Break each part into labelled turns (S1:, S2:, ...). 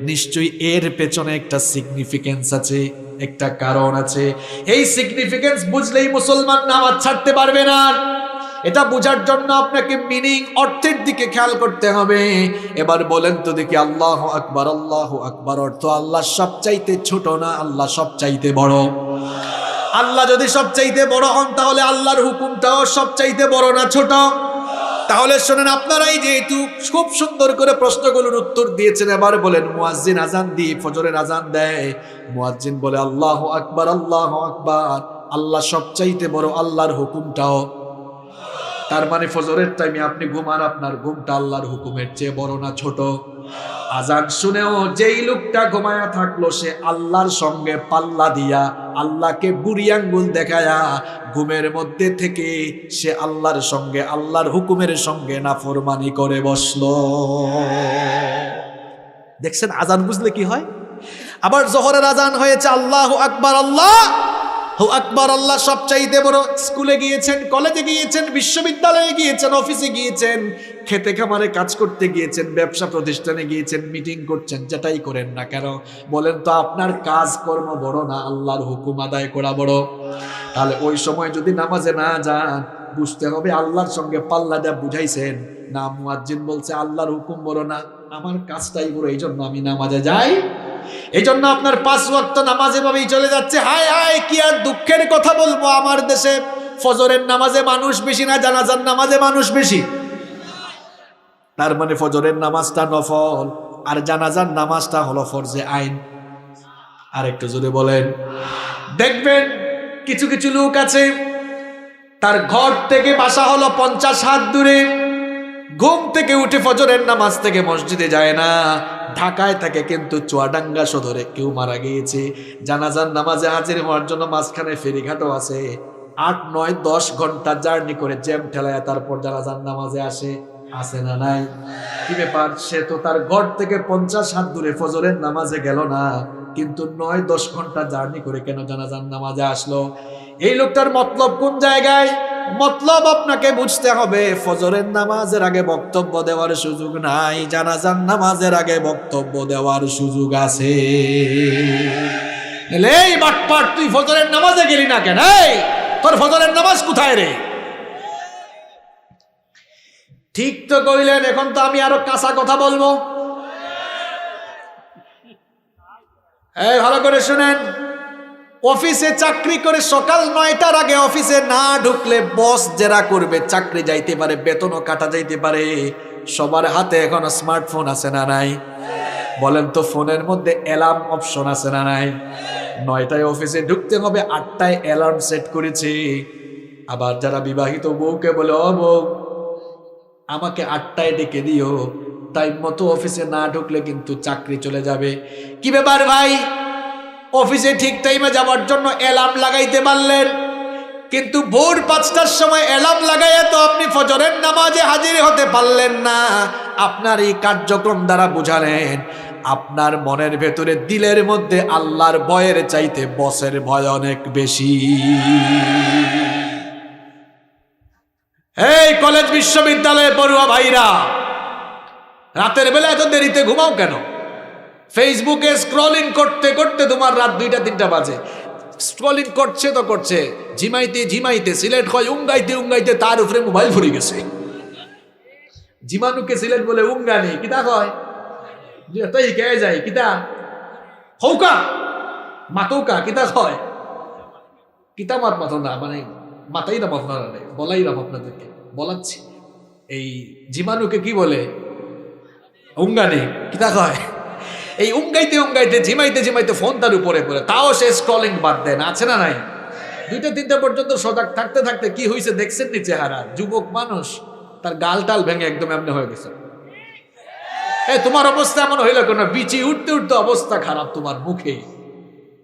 S1: নিশ্চয়ই এর পেছনে একটা সিগনিফিকেন্স আছে, একটা কারণ আছে। এই সিগনিফিকেন্স বুঝলেই মুসলমান নামাজ ছাড়তে পারবে না। এটা বোঝার জন্য আপনাকে মিনিং, অর্থের দিকে খেয়াল করতে হবে। এবার বলেন তো দেখি, আল্লাহু আকবার, আল্লাহু আকবার অর্থ আল্লাহ সবচাইতে ছোট না আল্লাহ সবচাইতে বড়? আল্লাহ যদি সবচাইতে বড় হন তাহলে আল্লাহর হুকুমটাও সবচাইতে বড় না ছোট? তাহলে শোনেন, আপনারাই যেহেতু খুব সুন্দর করে প্রশ্নগুলোর উত্তর দিয়েছেন, এবার বলেন মুয়াজ্জিন আজান দিয়ে ফজরের আজান দেয়, মুয়াজ্জিন বলে আল্লাহু আকবার, আল্লাহু আকবার, আল্লাহ সবচাইতে বড়, আল্লাহর হুকুমটাও। তার মানে ফজরের টাইমে আপনি ঘুমান, আপনার ঘুমটা আল্লাহর হুকুমের চেয়ে বড় না ছোট? আজান শুনেও যেই লোকটা ঘুমায়া থাকলো সে আল্লাহর সঙ্গে পাল্লা দিয়া, আল্লাহকে বুড়ি আঙ্গুল দেখায়া ঘুমের মধ্যে থেকে সে আল্লাহর সঙ্গে, আল্লাহর হুকুমের সঙ্গে নাফরমানি করে বসলো। দেখছেন আজান বুঝলে কি হয়? আবার জোহরের আজান হয়েছে, আল্লাহু আকবার, আল্লাহু আকবার, আল্লাহ সবচাইতে বড়। স্কুলে গিয়েছেন, কলেজে গিয়েছেন, বিশ্ববিদ্যালয়ে গিয়েছেন, অফিসে গিয়েছেন, খেতে খামারে কাজ করতে গিয়েছেন, ব্যবসা প্রতিষ্ঠানে গিয়েছেন, মিটিং করছেন, যেটাই করেন না কেন, বলেন তো আপনার কাজকর্ম বড় না আল্লাহর হুকুম আদায় করা বড়? তাহলে ওই সময় যদি নামাজে না যান, বুঝতে হবে আল্লাহর সঙ্গে পাল্লা দেয়া বুঝাইছেন না। মুয়াজ্জিন বলছে আল্লাহর হুকুম বড় না, আমার কাজটাই বড়, এই জন্য আমি নামাজে যাই। এই জন্য আপনার 5 ওয়াক্ত নামাজ এভাবেই চলে যাচ্ছে। হায় হায়, কি আর দুঃখের কথা বলবো, আমার দেশে ফজরের নামাজে মানুষ বেশি না জানাজার নামাজে মানুষ বেশি। তার মানে ফজরের নামাজটা নফল আর জানাজার নামাজটা হলো ফরজে আইন। আর একটু জোরে বলেন। দেখবেন কিছু কিছু লোক আছে, তার ঘর থেকে বাসা হলো 50 হাত দূরে, ঘুম থেকে উঠে ফজরের নামাজ থেকে মসজিদে যায় না, ঢাকায় থাকে কিন্তু চুয়াডাঙ্গা সদরে কেউ মারা গিয়েছে, জানাজার নামাজে হাজির হওয়ার জন্য মাঝখানে ফেরিঘাটও আছে, 8, 9, 10 ঘন্টা জার্নি করে জ্যাম ঠেলায় তারপর জানাজার নামাজে আসে। আছে না নাই? কি ব্যাপার, সে তো তার ঘর থেকে 50 হাত দূরে ফজরের নামাজে গেল না, কিন্তু 9-10 ঘন্টা জার্নি করে কেন জানাজার নামাজে আসলো? এই লোকটার মতলব কোন জায়গায়? মতলব আপনাকে বুঝতে হবে, ফজরের নামাজের আগে বক্তব্য দেওয়ার সুযোগ নাই, জানাজার নামাজের আগে বক্তব্য দেওয়ার সুযোগ আছে। এই বাটপাট, তুই ফজরের নামাজে গেলি না কেন? তোর ফজরের নামাজ কোথায় রে? ঠিক তো কইলেন, এখন তো আমি আরো কাঁচা কথা বলবো। এই ভালো করে শুনেন, অফিসে চাকরি করে সকাল 9টার আগে অফিসে না ঢুকলে বস জেরা করবে, চাকরি যাইতে পারে, বেতনও কাটা যাইতে পারে। সবার হাতে এখন স্মার্টফোন আছে না নাই? বলেন তো ফোনের মধ্যে অ্যালার্ম অপশন আছে না নাই? 9টায় অফিসে ঢুকতে হবে, 8টায় অ্যালার্ম সেট করেছে। আবার যারা বিবাহিত বউকে বলে, ও বউ আমাকে 8টায় ডেকে দিও, টাইম মতো অফিসে না ঢুকলে কিন্তু চাকরি চলে যাবে। কি ব্যাপার ভাই, অফিসে ঠিক টাইমে যাওয়ার জন্য অ্যালার্ম লাগাইতে পারলেন, কিন্তু ভোর 5টার সময় অ্যালার্ম লাগাইয়া তো আপনি ফজরের নামাজে হাজির হতে পারলেন না। আপনার এই কার্যক্রম দ্বারা বুঝালেন আপনার মনের ভেতরে, দিলের মধ্যে আল্লাহর ভয়ের চাইতে বসের ভয় অনেক বেশি। এই কলেজ বিশ্ববিদ্যালয়ের পড়ুয়া ভাইরা, রাতের বেলা এত দেরিতে ঘুমাও কেন? ফেসবুকে স্ক্রলিং করতে করতে তোমার রাত 2টা-3টা বাজে। স্ক্রলিং করছে তো করছে, ঝিমাইতে ঝিমাইতে সিলেট হয় উঙ্গাইতে উঙ্গাইতে তার উপরে মোবাইল ফুরি গেছে। জিমানুকে সিলেট বলে উঙ্গানি, কিতা কয় তাই কে যায়, কিতা হৌকা মাতৌকা, কিতা কয় কিতা মাত মাথো না, মানে মাথাই না আপনারা বলাইলাম আপনাদেরকে, বলাচ্ছি। এই জিমানুকে কি বলে? উঙ্গানি, কিতা কয়? এই উঙ্গাইতে উঙ্গাইতে ঝিমাইতে ঝিমাইতে ফোন তার উপরে পড়ে, তাও সে স্ক্রলিং বাদ দেন। আছে না নাই? 2টা-3টা পর্যন্ত সজাগ থাকতে থাকতে কি হয়েছে দেখছেন নি চেহারা? যুবক মানুষ, তার গাল টাল ভেঙে একদম এমনি হয়ে গেছে। তোমার অবস্থা এমন হইল কেন? বিচি উঠতে উঠতে অবস্থা খারাপ তোমার মুখে।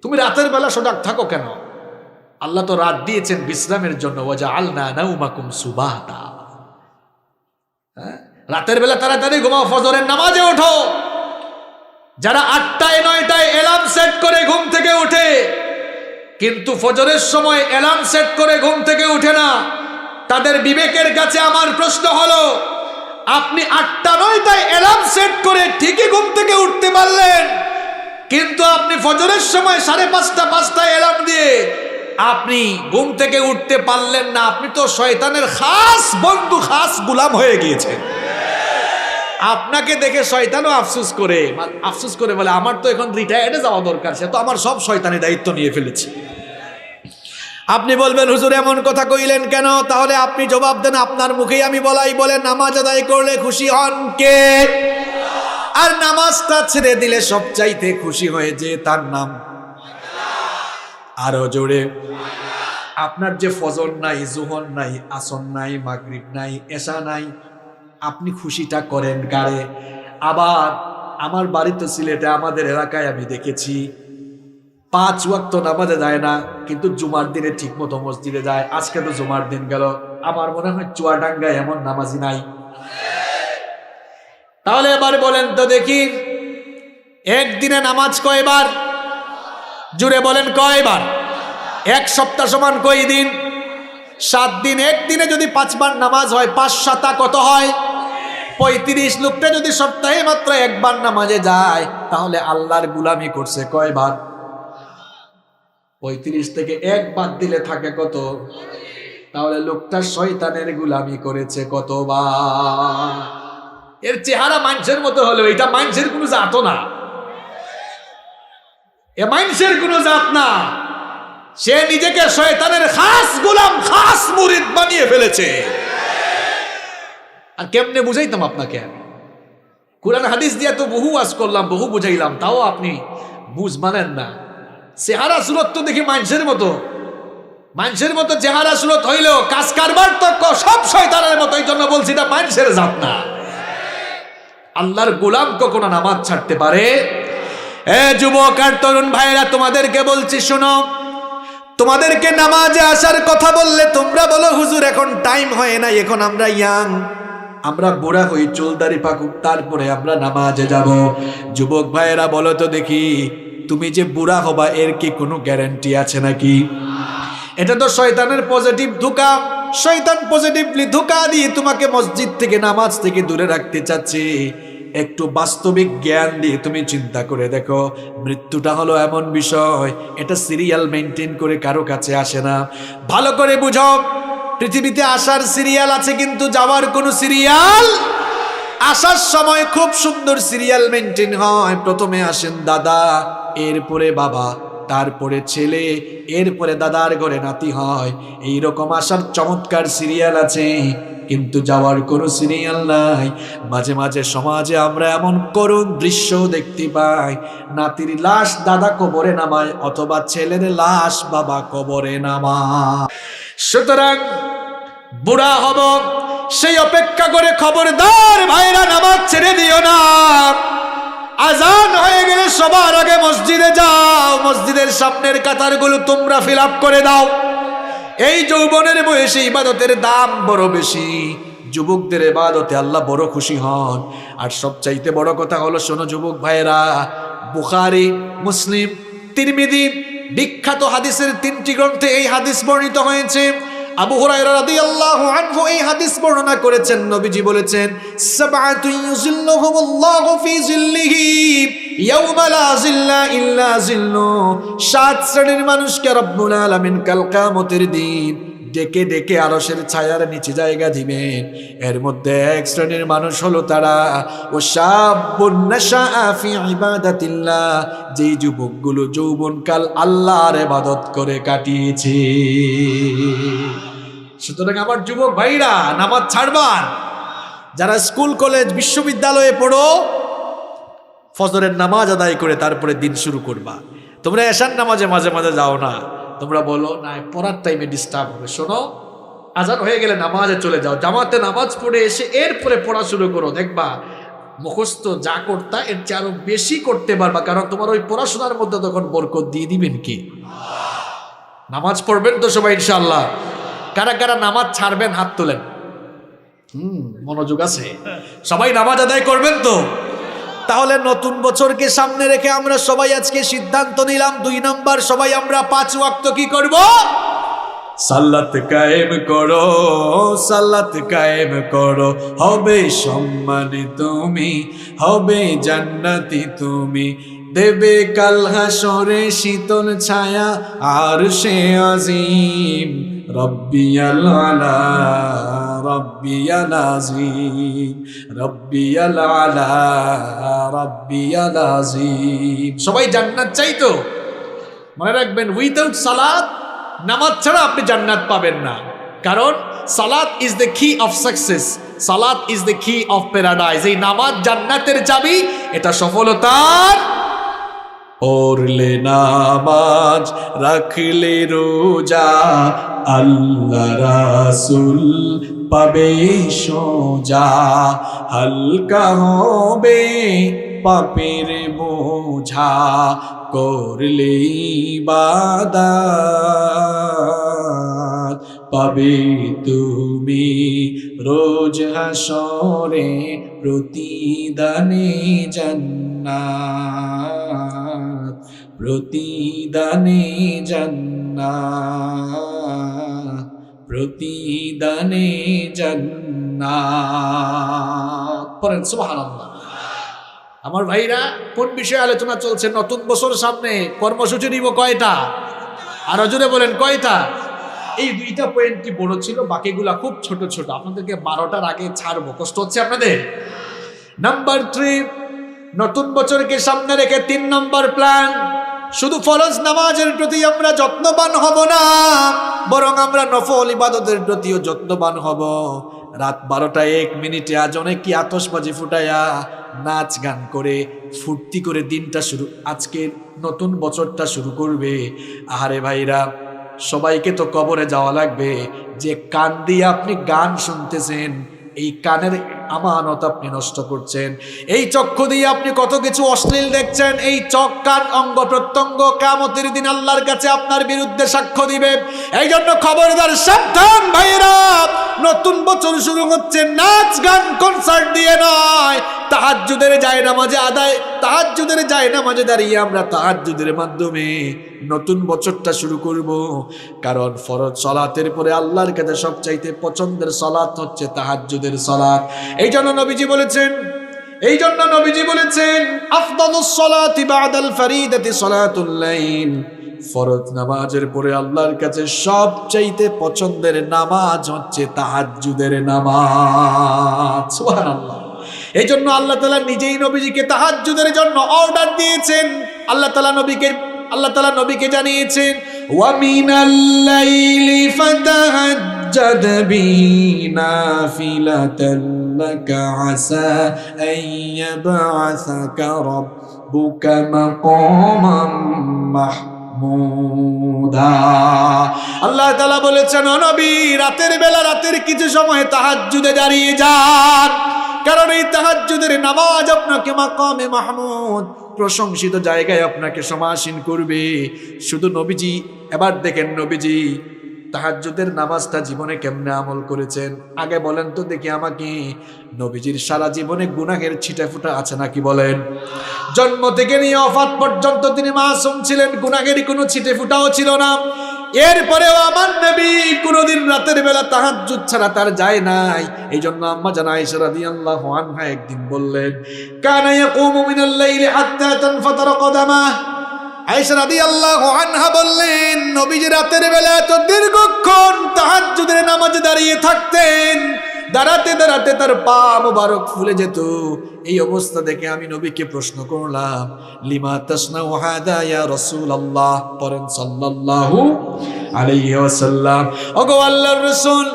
S1: তুমি রাতের বেলা সজাগ থাকো কেন? আল্লাহ তো রাত দিয়েছেন বিশ্রামের জন্য, ওয়াজআলনা নাওমাকুম সুবাতা। রাতের বেলা তাড়াতাড়ি ঘুমাও, ফজরের নামাজে ওঠো। যারা 8টায় 9টায় অ্যালার্ম সেট করে ঘুম থেকে উঠে, কিন্তু ফজরের সময় অ্যালার্ম সেট করে ঘুম থেকে উঠে না, তাদের বিবেকের কাছে আমার প্রশ্ন হলো, আপনি 8টা 9টায় অ্যালার্ম সেট করে ঠিকই ঘুম থেকে উঠতে পারলেন, কিন্তু আপনি ফজরের সময় 5:30 5টায় অ্যালার্ম দিয়ে আপনি ঘুম থেকে উঠতে পারলেন না। আপনি তো শয়তানের খাস বন্ধু, খাস গোলাম হয়ে গিয়েছেন। আপনাকে দেখে শয়তানও আফসোস করে বলে আমার তো এখন রিটায়ার্ডে যাওয়া দরকার, সে তো আমার সব শয়তানি দায়িত্ব নিয়ে ফেলেছে। আপনি বলবেন হুজুর এমন কথা কইলেন কেন? তাহলে আপনি জবাব দেন, আপনার মুখেই আমি বলেন নামাজ আদায় করলে খুশি হন কে? আর নামাজটা ছেড়ে দিলে সবচাইতে খুশি হয়ে যে তার নাম আরো জোরে। আপনার যে ফজর নাই, জোহর নাই, আসর নাই, মাগরিব নাই, এশা নাই, আপনি খুশিটা করেন গায়ে। আবার আমার বাড়ি তো সিলেটে, আমাদের এলাকায় আমি দেখেছি 5 ওয়াক্ত নামাজে যায় না, কিন্তু জুমার দিনে ঠিক মতো মসজিদে যায়। আজকে তো জুমার দিন গেল, আমার মনে হয় চুয়াডাঙ্গায় এমন নামাজি নাই। তাহলে এবার বলেন তো দেখি, একদিনে নামাজ কয়বার? জুড়ে বলেন কয়বার? এক সপ্তাহ সমান কয় দিন? 7 দিন। একদিনে যদি 5 বার নামাজ হয়, 5 7 কত হয়? 35। লোকটা যদি সপ্তাহে মাত্র 1 বার নামাজে যায়, তাহলে আল্লাহর গোলামি করছে কয়বার? 35 থেকে 1 বাদ দিলে থাকে কত? তাহলে লোকটা শয়তানের গোলামি করেছে কতবার? এর চেহারা মানুষের মতো হলো, এটা মানুষের কোনো জাত না, এ মানুষের কোনো জাত না। সে নিজেকে শয়তানের খাস গোলাম, খাস মুরিদ বানিয়ে ফেলেছে। আর কেমনে বুঝাইতাম আপনাকে? আমি কোরআন হাদিস দিয়ে তো বহু ওয়াজ করলাম, বহু বুঝাইলাম, তাও আপনি বুঝ মানেন না। চেহারা সুরত তো দেখি মানুষের মতো চেহারা সুরত হইলেও কাজ কারবার তো সব শয়তানের মতো। এই জন্য বলছি এটা মানুষের জাত না। আল্লাহর গোলাম কখনো নামাজ ছাড়তে পারে? এ যুবক আর তরুণ ভাইরা, তোমাদেরকে বলছি শোনো, তোমাদেরকে নামাজে আসার কথা বললে তোমরা বলো হুজুর এখন টাইম হয় না, এখন আমরা ইয়াং, আমরা বুড়া হই, চুলদারি পাকুক, তারপরে আমরা নামাজে যাব। যুবক ভাইয়েরা বলো তো দেখি, তুমি যে বুড়া হবা এর কি কোনো গ্যারান্টি আছে নাকি? এটা তো শয়তানের পজিটিভ ধোঁকা। শয়তান পজিটিভলি ধোঁকা দিয়ে তোমাকে মসজিদ থেকে, নামাজ থেকে দূরে রাখতে চাচ্ছে। একটু বাস্তবিক জ্ঞান দিয়ে তুমি চিন্তা করে দেখো, মৃত্যুটা হলো এমন বিষয়, এটা সিরিয়াল মেনটেন করে কারো কাছে আসে না। ভালো করে বুঝো, পৃথিবীতে আসার সিরিয়াল আছে, কিন্তু যাওয়ার কোনো সিরিয়াল। আসার সময় খুব সুন্দর সিরিয়াল মেনটেন হয়। প্রথমে আসেন দাদা, এরপরে বাবা, তারপরে ছেলে, এরপরে দাদার ঘরে নাতি হয়। এইরকম আসার চমৎকার সিরিয়াল আছে, কিন্তু যাওয়ার কোনো সিরিয়াল নাই। মাঝে মাঝে সমাজে আমরা এমন করুণ দৃশ্য দেখতে পাই, নাতির লাশ দাদা কবরে নামায়, অথবা ছেলের লাশ বাবা কবরে নামায়। সুতরাং বুড়া হব সেই অপেক্ষা করে খবরদার ভাইরা নামাজ ছেড়ে দিও না। আজান হয়ে গেলে সবার আগে মসজিদে যাও, মসজিদের সামনের কাতারগুলো তোমরা ফিল আপ করে দাও। এই যৌবনের বয়সে ইবাদতের দাম বড় বেশি। যুবকদের ইবাদতে আল্লাহ বড় খুশি হন। আর সবচাইতে বড় কথা হলো, শোনো যুবক ভাইরা, বুখারী, মুসলিম, তিরমিজি বিখ্যাত হাদিসের 3টি গ্রন্থে এই হাদিস বর্ণিত হয়েছে। আবু হুরায়রা রাদিয়াল্লাহু আনহু এই হাদিস বর্ণনা করেছেন। নবীজি বলেছেন, সাবআতুন ইউযিল্লুহুমুল্লাহু ফি যিল্লিহি ইয়াওমা লা যিল্লা ইল্লা যিল্লু। 7 শ্রেণীর মানুষকে রব্বুল আলামিন কাল কিয়ামতের দিন ডেকে ডেকে আরশের ছায়ার নিচে জায়গা দিবেন। এর মধ্যে 1 শ্রেণীর মানুষ হলো তারা, ও শাবুন নাশাআ ফি ইবাদাতিল্লাহ, যেই যুবকগুলো যৌবনকাল আল্লাহর ইবাদত করে কাটিয়েছে। সুতরাং আমার যুবক ভাইরা, নামাজ ছাড়বার। যারা স্কুল কলেজ বিশ্ববিদ্যালয়ে পড়ো, ফজরের নামাজ আদায় করে তারপরে দিন শুরু করবা। তোমরা এশার নামাজে মাঝে মাঝে যাও না, তোমরা বলো না পড়ার টাইমে ডিস্টার্ব হবে। শোনো, আজান হয়ে গেলে নামাজে চলে যাও, জামাতে নামাজ পড়ে এসে এরপরে পড়া শুরু করো। দেখবা মুখস্থ যা করতা এর চেয়ে আরো বেশি করতে পারবা, কারণ তোমার ওই পড়াশোনার মধ্যে তখন বরকত দিয়ে দিবেন কি। নামাজ পড়বেন তো সবাই ইনশাআল্লাহ। কারা কারা নামাজ ছাড়বেন হাত তোলেন। মনোযোগ আছে? সবাই নামাজ আদায় করবেন তো? তাহলে নতুন বছরকে সামনে রেখে আমরা সবাই আজকে সিদ্ধান্ত নিলাম, 2 নম্বর, সবাই আমরা 5 ওয়াক্ত কি করব? সালাত কায়েম করো, সালাত কায়েম করো, হবে সম্মানী তুমি, হবে জান্নাতি তুমি, দেবে কাল হাসরে শীতল ছায়া আরশে আজিম। রব্বিয়াল আলা, রব্বিয়াল আযীম, রব্বিয়াল আলা, রব্বিয়াল আযীম। সবাই জান্নাত চাই তো? মনে রাখবেন, উইদাউট সালাত, নামাজ ছাড়া আপনি জান্নাত পাবেন না। কারণ সালাত ইজ দ্য কি অফ সাকসেস, সালাত ইজ দ্য কি অফ প্যারাডাইস। এই নামাজ জান্নাতের চাবি, এটা সফলতার। পড়লে নামাজ, রাখলে রোজা, আল্লাহ রাসূল পাবে সোজা, হালকা হবে পাপের বোঝা, করলে ইবাদত পাবে তুমি রোজ হাসরে প্রতিদানে জান্নাত, প্রতিদানে জান্নাত, প্রতিদানে জান্নাত। পড়েন সুবহানাল্লাহ। আমার ভাইরা, কোন বিষয়ে আলোচনা চলছে? নতুন বছর সামনে, কর্মসূচি নিব কয়টা? আরো জোরে বলেন কয়টা? এই দুইটা পয়েন্ট কি বড় ছিল, বাকিগুলা খুব ছোট ছোট। আপনাদেরকে 12টার আগে ছাড়বো, কষ্ট হচ্ছে আপনাদের? নাম্বার 3, নতুন বছরকে সামনে রেখে 3 নম্বর প্ল্যান, শুধু ফরজ নামাজের প্রতি আমরা যত্নবান হব না, বরং আমরা নফল ইবাদতের প্রতিও যত্নবান হব। রাত 12টা 1 মিনিটে আজ অনেকে আতশবাজি ফুটায়া নাচ গান করে ফুর্তি করে দিনটা শুরু, আজকের নতুন বছরটা শুরু করবে। আহারে ভাইরা, সবাইকে তো কবরে যাওয়া লাগবে। যে কান দিয়ে আপনি গান শুনতেছেন, এই কানের আমানত আপনি নষ্ট করছেন। এই চক্ষু দিয়ে আপনি কত কিছু অশ্লীল দেখছেন। এই চোখ, কান, অঙ্গ প্রত্যঙ্গ কিয়ামতের দিন আল্লাহর কাছে আপনার বিরুদ্ধে সাক্ষ্য দিবে। এই জন্য খবরদার, সাবধান ভাইরা। নতুন বছর শুরু হচ্ছে নাচ গান কনসার্ট দিয়ে নয়, তাহাজ্জুদের জায়নামাজে দাঁড়িয়ে আমরা তাহাজ্জুদের মাধ্যমে নতুন বছরটা শুরু করব। কারণ ফরজ সালাতের পরে আল্লাহর কাছে সবচাইতে পছন্দের সালাত হচ্ছে তাহাজ্জুদের সালাত। এই জন্য নবীজি বলেছেন আফদালুস সালাতি বাদাল ফরিদাতি সালাতুল লাইল, ফরজ নামাজের পরে আল্লাহর কাছে সবচাইতে পছন্দের নামাজ হচ্ছে তাহাজ্জুদের নামাজ। সুবহানাল্লাহ। এই জন্য আল্লাহ তাআলা নিজেই নবীজিকে তাহাজ্জুদের জন্য অর্ডার দিয়েছেন। আল্লাহ তাআলা নবীকে জানিয়েছেন, ওয়া মিনাল লাইলি ফাতাহাজ্জাদ বিহি নাফিলাতান লাকা আসা আন ইয়াবআসাকা রাব্বুকা মাকামান মাহমুদা। আল্লাহ তাআলা বলেছেন, ও নবী, রাতের বেলা, রাতের কিছু সময় তাহাজ্জুদে দাঁড়িয়ে যান। কারণ এই তাহাজ্জুদের নামাজ আপনাকে মাকামে মাহমুদ, প্রশংসিত জায়গায় আপনাকে সমাসীন করবে। শুধু নবীজি, এবার দেখেন নবীজি তাহাজ্জুদের নামাজটা জীবনে কেমনে আমল করেছেন। আগে বলেন তো দেখি আমাকে, নবীজির সারা জীবনে গুনাহের ছিটাফোঁটা আছে নাকি বলেন? জন্ম থেকে নিয়ে ওফাত পর্যন্ত তিনি মাসুম ছিলেন, গুনাহের কোনো ছিটেফোঁটাও ছিল না। এরপরেও আমার নবী কোনদিন রাতের বেলা তাহাজ্জুদ ছাড়া তার যায় নাই। এই জন্য আম্মা জান আয়েশা রাদিয়াল্লাহু আনহা একদিন বললেন, কানা ইয়াকুমু মিনাল লাইলি হাত্তা তানফাতারা কাদামাহ। আয়েশা রাদিয়াল্লাহু আনহা বললেন, নবীজি রাতের বেলা এত দীর্ঘক্ষণ তাহাজ্জুদের নামাজে দাঁড়িয়ে থাকতেন, দাঁড়াতে দাঁড়াতে তার পা মোবারক ফুলে যেত। এই অবস্থা দেখে আমি নবীকে প্রশ্ন করলাম, লিমা তাসনাউ হাদা ইয়া রাসূলুল্লাহ, পড়েন সাল্লাল্লাহু আলাইহি ওয়াসাল্লাম। ওগো আল্লাহর রাসূল,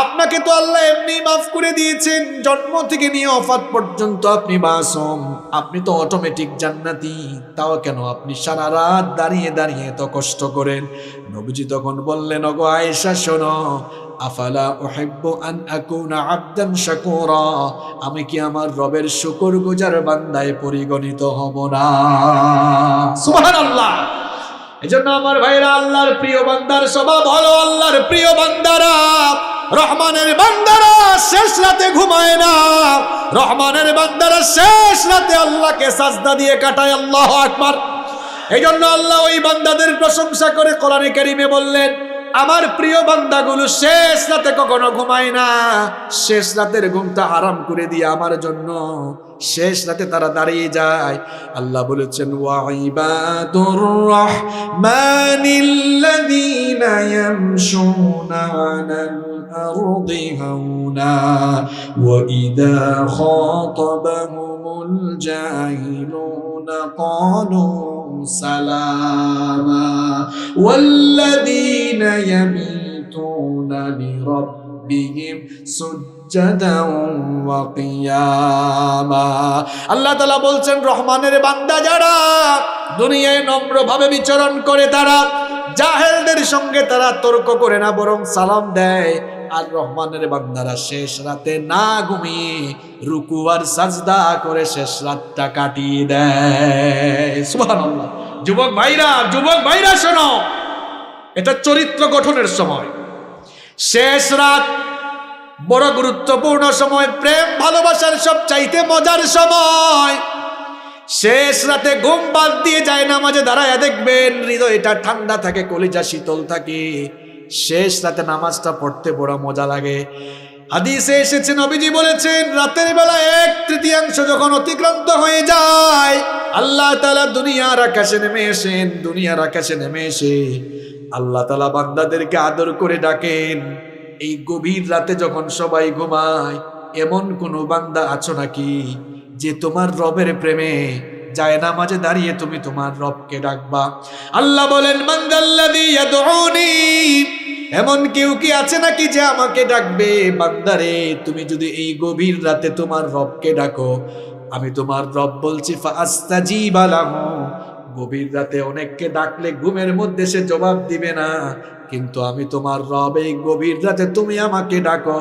S1: আপনাকে তো আল্লাহ এমনি মাফ করে দিয়েছেন, জন্ম থেকে নিয়ে ওফাত পর্যন্ত আপনি মাসুম, আপনি তো অটোমেটিক জান্নাতি, তাও কেন আপনি সারা রাত দাঁড়িয়ে দাঁড়িয়ে এত কষ্ট করেন? নবীজি তখন বললেন, ওগো আয়েশা শোনো, আফালা উহিব্বু আন আকুনা আবদান শাকুরা, আমি কি আমার রবের শুকরগুজার বান্দায় পরিগণিত হব না? সুবহানাল্লাহ। এজন্য আমার ভাইরা, আল্লাহর প্রিয় বান্দার স্বভাব হলো, আল্লাহর প্রিয় বান্দারা, রহমানের বান্দারা শেষ রাতে ঘুমায় না, রহমানের বান্দারা শেষ রাতে আল্লাহকে সাজদা দিয়ে কাটায়। আল্লাহু আকবার। এই জন্য আল্লাহ ওই বান্দাদের প্রশংসা করে কোরআনে কারীমে বললেন, আমার প্রিয় বান্দাগুলো শেষ রাতে কখনো ঘুমায় না, শেষ রাতের ঘুমটা হারাম করে দিয়ে আমার জন্য শেষ রাতে তারা দাঁড়িয়ে যায়। আল্লাহ বলেছেন ওয়া ইবাদুর রাহমানিল্লাযীনা ইয়ামশুনা আলাল আরদি হাওনা ওয়া ইযা খাতাবাহুমুল জাহিলুনা ক্বালু সালামা ওয়াল্লাযীনা ইয়াবিতুনা লিরাব্বিহিম সুজদান ওয়া কিয়ামা। আল্লাহ তাআলা বলছেন রহমানের বান্দা যারা দুনিয়ায় নম্রভাবে বিচরণ করে, তারা জাহেলদের সঙ্গে তারা তর্ক করে না, বরং সালাম দেয়। আর রহমানের বান্দারা শেষ রাতে না ঘুমিয়ে রুকু আর সাজদা করে শেষ রাতটা কাটিয়ে দেয়। সুবহানাল্লাহ। যুবক ভাইরা শোনো, এটা চরিত্র গঠনের সময়। শেষ রাত বড় গুরুত্বপূর্ণ সময়, প্রেম ভালোবাসার সব চাইতে মজার সময়। শেষ রাতে ঘুম বাদ দিয়ে যায় নামাজে দাঁড়ায় দেখবেন হৃদয়টা ঠান্ডা থাকে, কলিজা শীতল থাকে। শেষ রাতে নামাজটা পড়তে বড় মজা লাগে। হাদিসে এসেছে, নবীজি বলেছেন রাতের বেলা 1/3 যখন অতিক্রান্ত হয়ে যায়, আল্লাহ তাআলা দুনিয়ার আকাশে নেমে এসে আল্লাহ তাআলা বান্দাদেরকে আদর করে ডাকেন। এই গভীর রাতে যখন সবাই ঘুমায়, এমন কোন বান্দা আছো নাকি যে তোমার রবের প্রেমে যায় নামাজে দাঁড়িয়ে তুমি তোমার রবকে ডাকবা? আল্লাহ বলেন মান যাল্লাযী ইয়াদউনি, এমন কেউ কি আছে নাকি যে আমাকে ডাকবে? বান্দারে, তুমি যদি এই গভীর রাতে তোমার রবকে ডাকো, আমি তোমার রব বলছি ফাআস্তাজিবা লাহু। গভীর রাতে অনেককে ডাকলে ঘুমের মধ্যে সে জবাব দিবে না, কিন্তু আমি তোমার রব, এই গভীর রাতে তুমি আমাকে ডাকো,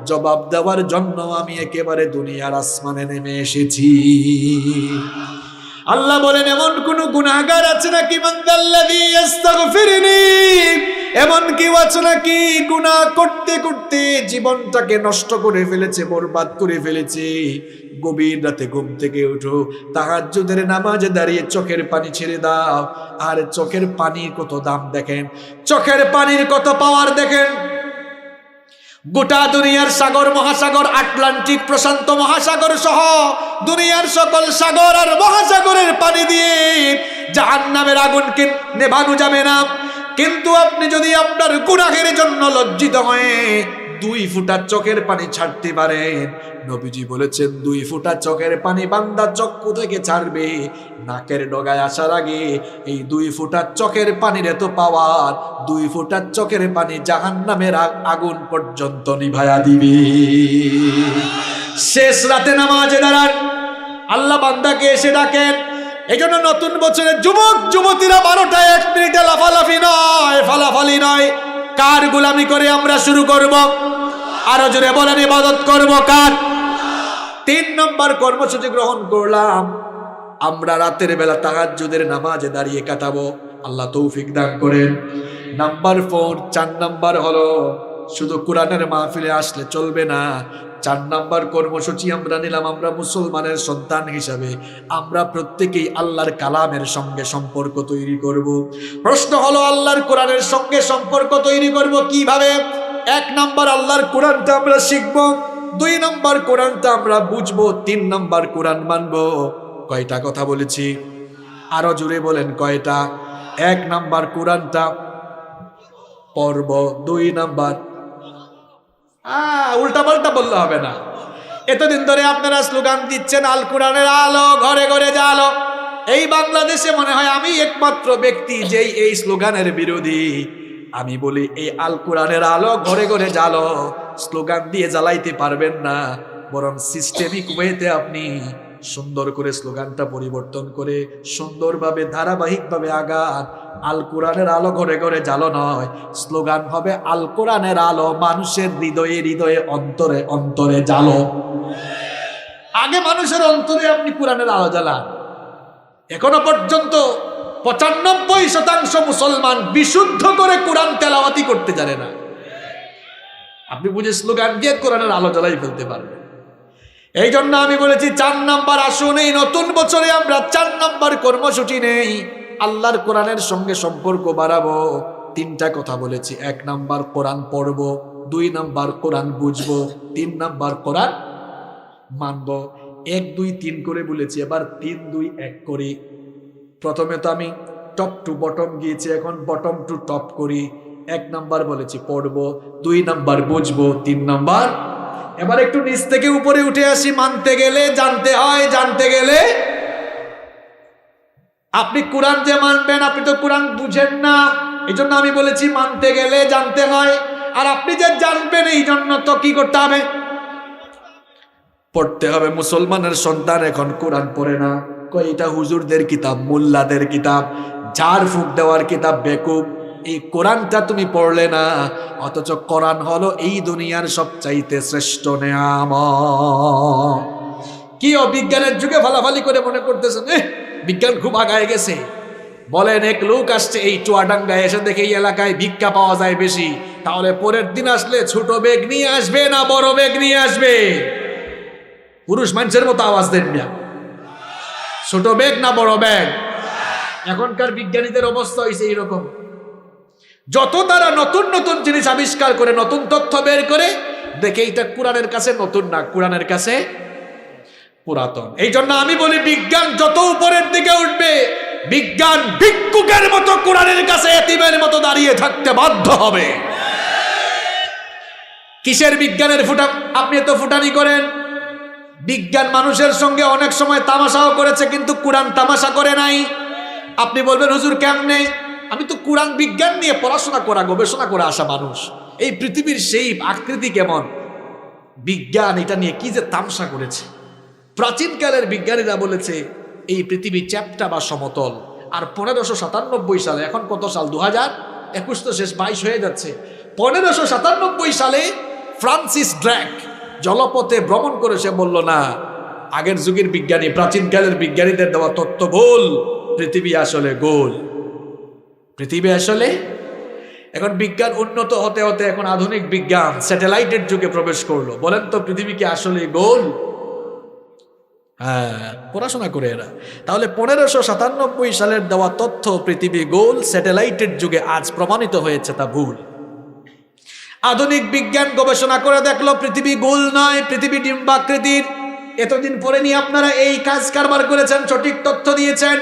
S1: জবাব দেওয়ার জন্য আমি একেবারে দুনিয়ার আসমানে নেমে এসেছি। আল্লাহ বলেন এমন কোন গুনাহগার আছে নাকি মান যাল্লাযী ইস্তাগফিরনি, এমন কেউ আছে নাকি গুনাহ করতে করতে জীবনটাকে নষ্ট করে ফেলেছে, বরবাদ করে ফেলেছে? গভীর রাতে ঘুম থেকে উঠো, তাহাজ্জুদের নামাজে দাঁড়িয়ে চোখের পানি ছেড়ে দাও। আর চোখের পানির কত দাম দেখেন, চোখের পানির কত পাওয়ার দেখেন। গোটা দুনিয়ার সাগর মহাসাগর, আটলান্টিক প্রশান্ত মহাসাগর সহ দুনিয়ার সকল সাগর আর মহাসাগরের পানি দিয়ে জাহান্নামের আগুনকে নেভানো যাবে না। কিন্তু আপনি যদি আপনার গুনাহের জন্য লজ্জিত হয়ে 2 ফোঁটা চোখের পানি ছাড়তে পারেন, নবীজি বলেছেন 2 ফোঁটা চোখের পানি বান্দা চক্ষু থেকে ছাড়বে, নাকের ডগায় আসার আগে এই 2 ফোঁটা চোখের পানির এত পাওয়ার, 2 ফোঁটা চোখের পানি জাহান্নামের আগুন পর্যন্ত নিভায়া দিবে। শেষ রাতে নামাজে দাঁড়ান, আল্লাহ বান্দাকে এসে ডাকেন। এই জন্য নতুন বছরের যুবক যুবতীরা 12টা 1 মিনিটে লাফালাফি নয়, ফালাফালি নয়। কার গোলামি করে আমরা শুরু করব? আরো জোরে বলেন, ইবাদত করব কার? 3 নম্বর কর্মসূচি গ্রহণ করলাম, আমরা রাতের বেলা তাহাজ্জুদের নামাজে দাঁড়িয়ে কাটাবো। আল্লাহ তৌফিক দান করেন। নাম্বার 4, 4 নাম্বার হলো শুধু কোরআনের মাহফিলে আসলে চলবে না। 4 নাম্বার কর্মসূচি আমরা নিলাম, আমরা মুসলমানের সন্তান হিসাবে আমরা প্রত্যেকেই আল্লাহর কালামের সঙ্গে সম্পর্ক তৈরি করব। প্রশ্ন হলো আল্লাহর কোরআনের সঙ্গে সম্পর্ক তৈরি করব কিভাবে? 1 নাম্বার আল্লাহর কোরআনটা আমরা শিখব, 2 নাম্বার কোরআনটা আমরা বুঝবো, 3 নাম্বার কোরআন মানব। কয়টা কথা বলেছি? আরো জোরে বলেন কয়টা? 1 নাম্বার কোরআনটা পড়ব, 2 নাম্বার উল্টা পাল্টা বললে হবে না। এতদিন ধরে আপনারা স্লোগান দিচ্ছেন আল কোরআনের আলো ঘরে ঘরে জালো। এই বাংলাদেশে মনে হয় আমি একমাত্র ব্যক্তি যেই এই স্লোগানের বিরোধী। আমি বলি এই আল কোরআনের আলো ঘরে ঘরে জালো স্লোগান দিয়ে জ্বালাইতে পারবেন না, বরং সিস্টেমিক ওয়েতে আপনি সুন্দর করে স্লোগানটা পরিবর্তন করে সুন্দরভাবে ধারাবাহিকভাবে আগান। আল কোরআনের আলো ঘরে ঘরে জালো নয়, স্লোগান হবে আল কোরআনের আলো মানুষের হৃদয়ে হৃদয়ে অন্তরে অন্তরে জালো। আগে মানুষের অন্তরে আপনি কোরআনের আলো জ্বালান। এখনো পর্যন্ত 95% মুসলমান বিশুদ্ধ করে কোরআন তেলাওয়াতি করতে জানে না। আপনি বুঝে স্লোগান দিয়ে কোরআনের আলো জ্বালাই ফেলতে পারবেন। এই জন্য আমি বলেছি 4 নাম্বার আসুন এই নতুন বছরে আমরা 4 নাম্বার কর্মসূচি নেই, আল্লাহর কোরআনের সঙ্গে সম্পর্ক বাড়াবো। তিনটা কথা বলেছি। 1 নাম্বার কোরআন পড়ব, 2 নাম্বার কোরআন বুঝবো, 3 নাম্বার কোরআন মানব। 1 2 3 করে বলেছি, এবার 3 2 1 করি। প্রথমে তো আমি টপ টু বটম গিয়েছি, এখন বটম টু টপ করি। 1 নাম্বার বলেছি পড়ব, 2 নাম্বার বুঝবো, 3 নাম্বার। এবার একটু নিচ থেকে উপরে উঠে আসি। মানতে গেলে জানতে হয়, জানতে গেলে। আপনি কোরআন যে মানবেন, আপনি তো কোরআন বুঝেন না, এই জন্য আমি বলেছি মানতে গেলে জানতে হয়। আর আপনি যে জানবেন, এই জন্য তো কি করতে হবে? পড়তে হবে। মুসলমানের সন্তান এখন কোরআন পড়ে না, কই এটা হুজুরদের কিতাব, মোল্লাদের কিতাব, ঝাড় ফুঁক দেওয়ার কিতাব। বেকুব, এই কোরআনটা তুমি পড়লে না, অথচ কোরআন হলো এই দুনিয়ার সবচাইতে শ্রেষ্ঠ নেয়ামত। কি বিজ্ঞানের যুগে ফালাফালি করে মনে করতেছেন বিজ্ঞান খুব আগায় গেছে? বলেন, এক লোক আসছে এই চুয়াডাঙ্গায়, এসে দেখে এই এলাকায় ভিক্ষা পাওয়া যায় বেশি, তাহলে পরের দিন আসলে ছোট ব্যাগ নিয়ে আসবে না বড় ব্যাগ নিয়ে আসবে? পুরুষ মানুষের মতো আওয়াজ দেন না, ছোট ব্যাগ না বড় ব্যাগ? এখনকার বিজ্ঞানীদের অবস্থা হয়েছে এইরকম। যত তারা নতুন নতুন জিনিস আবিষ্কার করে, নতুন তথ্য বের করে, দেখে এটা কোরআনের কাছে নতুন না, কোরআনের কাছে পুরাতন। এই জন্য আমি বলি, বিজ্ঞান যত উপরের দিকে উঠবে, বিজ্ঞান ভিক্ষুকের মতো কোরআনের কাছে এতিমের মতো দাঁড়িয়ে থাকতে বাধ্য হবে। কিসের বিজ্ঞানের ফুটা? আপনি তো ফুটানি করেন। বিজ্ঞান মানুষের সঙ্গে অনেক সময় তামাশাও করেছে, কিন্তু কোরআন তামাশা করে নাই। আপনি বলবেন, হুজুর কেমনে? আমি তো কোরআন বিজ্ঞান নিয়ে পড়াশোনা করা, গবেষণা করে আসা মানুষ। এই পৃথিবীর সেই আকৃতি কেমন, বিজ্ঞান এটা নিয়ে কি যে তামাশা করেছে। প্রাচীনকালের বিজ্ঞানীরা বলেছে এই পৃথিবী চ্যাপ্টা বা সমতল। আর 1597 সালে, এখন কত সাল? 2021 তো শেষ, 22 হয়ে যাচ্ছে। 1597 সালে ফ্রান্সিস ড্রাক জলপথে ভ্রমণ করে সে বলল, না, আগের যুগের বিজ্ঞানী, প্রাচীনকালের বিজ্ঞানীদের দেওয়া তত্ত্ব ভুল, পৃথিবী আসলে গোল। পৃথিবী আসলে, এখন বিজ্ঞান উন্নত হতে হতে এখন আধুনিক বিজ্ঞান স্যাটেলাইটের যুগে প্রবেশ করলো। বলেন তো, পৃথিবী কি আসলে গোল? হ্যাঁ, পড়াশোনা করে এরা। তাহলে 1597 সালের দেওয়া তথ্য পৃথিবী গোল, স্যাটেলাইটের যুগে আজ প্রমাণিত হয়েছে তা ভুল। আধুনিক বিজ্ঞান গবেষণা করে দেখলো পৃথিবী গোল নয়, পৃথিবী ডিম্বাকৃতির। এতদিন পরে নিয়ে আপনারা এই কাজ কারবার করেছেন, সঠিক তথ্য দিয়েছেন।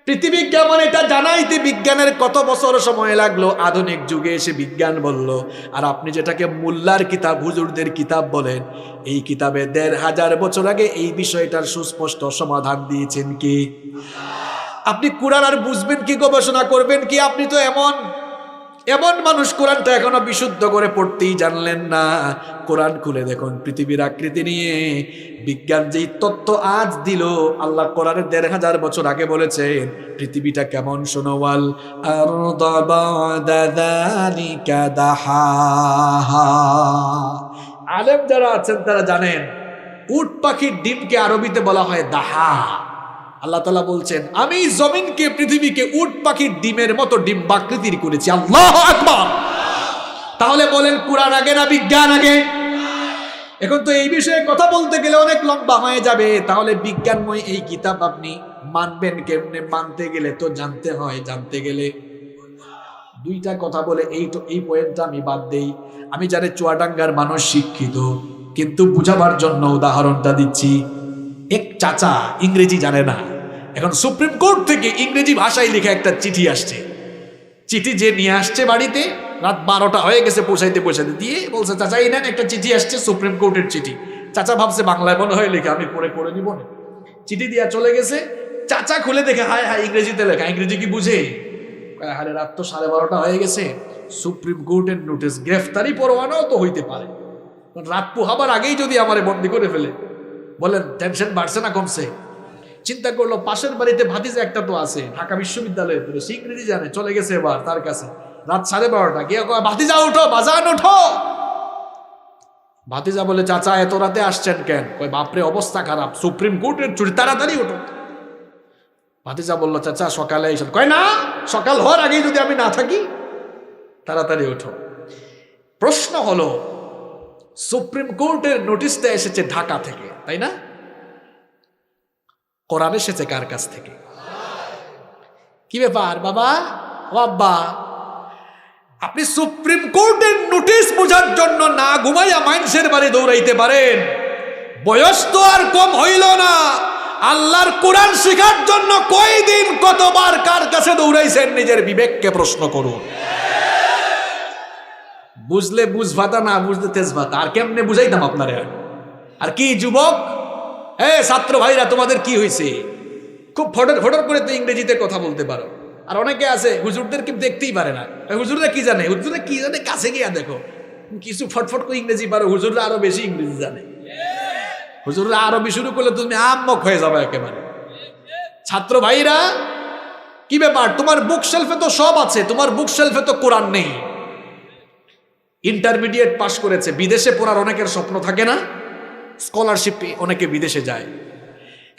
S1: পৃথিবী কেমন এটা জানাইতে বিজ্ঞানের কত বছর সময় লাগলো, আধুনিক যুগে এসে বিজ্ঞান বলল। আর আপনি যেটাকে মোল্লার কিতাব, হুজুরদের কিতাব বলেন, এই কিতাবে 1500 বছর আগে এই বিষয়টার সুস্পষ্ট সমাধান দিয়েছেন কি? আপনি কোরআন আর বুঝবেন কি, গবেষণা করবেন কি? আপনি তো এমন মানুষ, কোরআনটা এখনো বিশুদ্ধ করে পড়তেই জানলেন না। কোরআন খুলে দেখুন, পৃথিবীর আকৃতি নিয়ে বিজ্ঞান যেই তথ্য আজ দিল, আল্লাহ কোরআনের 1500 বছর আগে বলেছেন পৃথিবীটা কেমন। শোনোয়াল আরদা বাদা যালিকা দাহাহা। আলেম যারা আছেন তারা জানেন, উট পাখির ডিমকে আরবিতে বলা হয় দাহা। আল্লাহ তাআলা বলছেন, আমি জমিনকে, পৃথিবীকে উট পাখির ডিমের মতো ডিম্বাকৃতির করেছি। আল্লাহু আকবার। তাহলে বলেন, কোরআন আগে না বিজ্ঞান আগে? এখন তো এই বিষয়ে কথা বলতে গেলে অনেক লম্বা হয়ে যাবে। তাহলে বিজ্ঞানময় এই কিতাব আপনি মানবেন কেমনে? মানতে গেলে তো জানতে হয়, জানতে গেলে। দুইটা কথা বলে এই পয়েন্টটা আমি বাদ দেই। আমি জানি চুয়াডাঙ্গার মানুষ শিক্ষিত, কিন্তু বুঝাবার জন্য উদাহরণটা দিচ্ছি। এক চাচা ইংরেজি জানে না, এখন সুপ্রিম কোর্ট থেকে ইংরেজি ভাষায় লেখা একটা চিঠি আসছে। চিঠি যে নিয়ে আসছে বাড়িতে, রাত 12টা হয়ে গেছে, পৌঁছাইতে দিয়ে বলছে, চাচা এই নেন একটা চিঠি আসছে, সুপ্রিম কোর্টের চিঠি। চাচা ভাবছে বাংলায় মনে হয় লেখা, আমি পড়ে নিব না। চিঠি দিয়া চলে গেছে। চাচা খুলে দেখে, হায় হায়, ইংরেজিতে লেখা। ইংরেজি কি বুঝে? আরে রাত তো 12:30 হয়ে গেছে, সুপ্রিম কোর্টের নোটিশ, গ্রেফতারি পরোয়ানাও তো হইতে পারে। রাত পোহাবার আগেই যদি আমারে বন্দি করে ফেলে, বলেন টেনশন বাড়ছে না কমছে? চিন্তা করলো, পাশের বাড়িতে ভাতিজা একটা তো আছে, ঢাকা বিশ্ববিদ্যালয়ে পড়ে, সে ইংরেজি জানে, চলে গেছে এবার তার কাছে। রাত 12:30 গিয়ে কয়, ভাতিজা উঠো, বাজান উঠো। ভাতিজা বলে, চাচা এত রাতে আসছেন কেন? কয়, বাপরে অবস্থা খারাপ, সুপ্রিম কোর্টের ছুটি, তাড়াতাড়ি উঠো। ভাতিজা বললো, চাচা সকালে এসে। কয়, না, সকাল হওয়ার আগেই যদি আমি না থাকি, তাড়াতাড়ি উঠো। প্রশ্ন হলো, সুপ্রিম কোর্টের নোটিশটা এসেছে ঢাকা থেকে, তাই না? কোরআন এসেছে কার কাছ থেকে? কি ব্যাপার বাবা? ও আব্বা, আপনি সুপ্রিম কোর্টের নোটিশ বোঝার জন্য না ঘুমাইয়া মানুষের বাড়ি দৌড়াইতে পারেন, বয়স তো আর কম হইল না। আল্লাহর কোরআন শেখার জন্য কয়দিন কতবার কার কাছে দৌড়াইছেন, নিজের বিবেককে প্রশ্ন করুন। বুঝলে বুঝ ভাতা, না বুঝলে তেজ ভাতা। আর কেমনে বুঝাইতাম আপনারা? আর কি যুবক, ছাত্র ভাইরা, তোমাদের কি হয়েছে? খুব ফটর ফটর করে তো ইংরেজিতে কথা বলতে পারো। আর অনেকে আছে হুজুরদেরকে দেখতেই পারে না। হুজুররা কি জানে, হুজুররা কি জানে, কাছে গিয়া দেখো। কিছু ফটফট করে ইংরেজি পারো, হুজুররা আরো বেশি ইংরেজি জানে। হুজুররা আরবি শুরু করলে তুমি আম্মক হয়ে যাবে একেবারে। ছাত্র ভাইরা, কি ব্যাপার? তোমার বুক শেলফে তো সব আছে, তোমার বুক শেলফে তো কোরআন নেই। ইন্টারমিডিয়েট পাশ করেছে, বিদেশে পড়ার অনেকের স্বপ্ন থাকে না? স্কলারশিপে অনেকে বিদেশে যায়।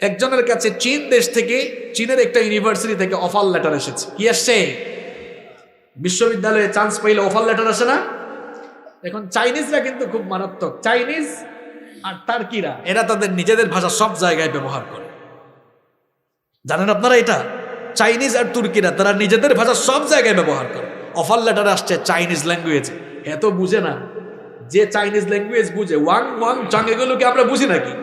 S1: একজনের কাছে চীন দেশ থেকে, চীনের একটা ইউনিভার্সিটি থেকে অফার লেটার এসেছে। কি আসছে? বিশ্ববিদ্যালয়ে চান্স পাইলে অফার লেটার আসে না? এখন চাইনিজরা কিন্তু খুব মারাত্মক। চাইনিজ আর টার্কিরা, এরা তাদের নিজেদের ভাষা সব জায়গায় ব্যবহার করে। জানেন আপনারা এটা? চাইনিজ আর তুর্কিরা তারা নিজেদের ভাষা সব জায়গায় ব্যবহার করে। অফার লেটার আসছে চাইনিজ ল্যাঙ্গুয়েজে। এত বুঝে না। যে চাইনিজ ল্যাঙ্গুয়েজ বুঝে, ওয়াং ওয়াং চাং, এগুলোকে আমরা বুঝি নাকি?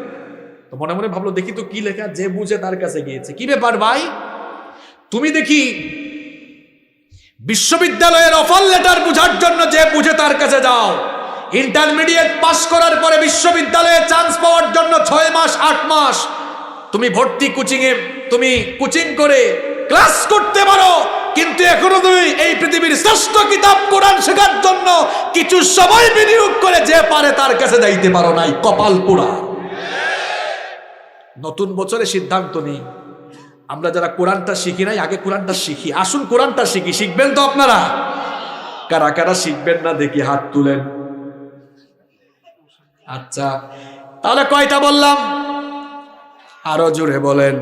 S1: তো মনে মনে ভাবলো দেখি তো কি লেখা, যে বুঝে তার কাছে গিয়েছে। কি ব্যাপার ভাই, তুমি দেখি বিশ্ববিদ্যালয়ের অফার লেটার বুঝার জন্য যে বুঝে তার কাছে যাও। ইন্টারমিডিয়েট পাস করার পরে বিশ্ববিদ্যালয়ে চান্স পাওয়ার জন্য 6 মাস 8 মাস তুমি ভর্তি তুমি কোচিং করে ক্লাস করতে পারো, কিন্তু এখনো তুমি এই পৃথিবীর শ্রেষ্ঠ কিতাব কোরআন শেখার জন্য কিছু সময় বিনিয়োগ করে যে পারে তার কাছে যাইতে পারো নাই। কপাল পোড়া। নতুন বছরে সিদ্ধান্ত নেই, আমরা যারা কোরআনটা শিখি নাই, আগে কোরআনটা শিখি। আসুন কোরআনটা শিখি। শিখবেন তো আপনারা? কারা কারা শিখবেন না দেখি হাত তুলেন। আচ্ছা, তাহলে কয়টা বললাম? আরো জোরে বলেন।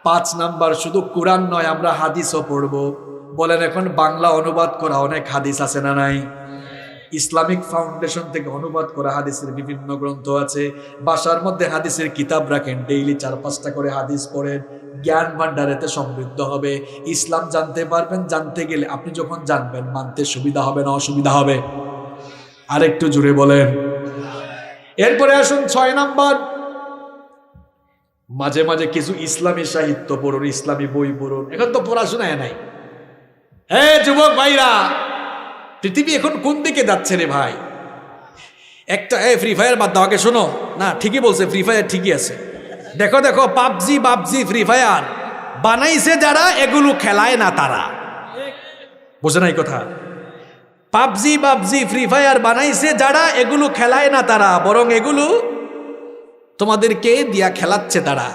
S1: 5 নাম্বার, শুধু কোরআন নয়, আমরা হাদিসও পড়বো। বলেন, এখন বাংলা অনুবাদ করা অনেক হাদিস আছে না নাই? ইসলামিক ফাউন্ডেশন থেকে অনুবাদ করা হাদিসের বিভিন্ন গ্রন্থ আছে। বাসার মধ্যে হাদিসের কিতাব রাখেন, ডেইলি 4-5টা করে হাদিস পড়েন। জ্ঞান ভান্ডারেতে সমৃদ্ধ হবে। ইসলাম জানতে পারবেন। জানতে গেলে আপনি যখন জানবেন, মানতে সুবিধা হবে না অসুবিধা হবে? আরেকটু জোরে বলেন। এরপরে আসুন 6 নাম্বার, মাঝে মাঝে কিছু ইসলামী সাহিত্য পড়ুন, ইসলামী বই পড়ুন। এখন তো পড়াশোনায় নাই। যুবক ভাইরা, পৃথিবী এখন কোন দিকে যাচ্ছে রে ভাই? একটা ফ্রি ফায়ার বাদ দাও, আগে শোনো না। ঠিকই বলছে, ফ্রি ফায়ার ঠিকই আছে। দেখো দেখো, পাবজি বাবজি ফ্রি ফায়ার বানাইছে যারা, এগুলো খেলায় না তারা। বুঝে নাই কথা? পাবজি বাবজি ফ্রি ফায়ার বানাইছে যারা, এগুলো খেলায় না তারা, বরং এগুলো তোমাদেরকে দিয়া খেলাচ্ছে তারা।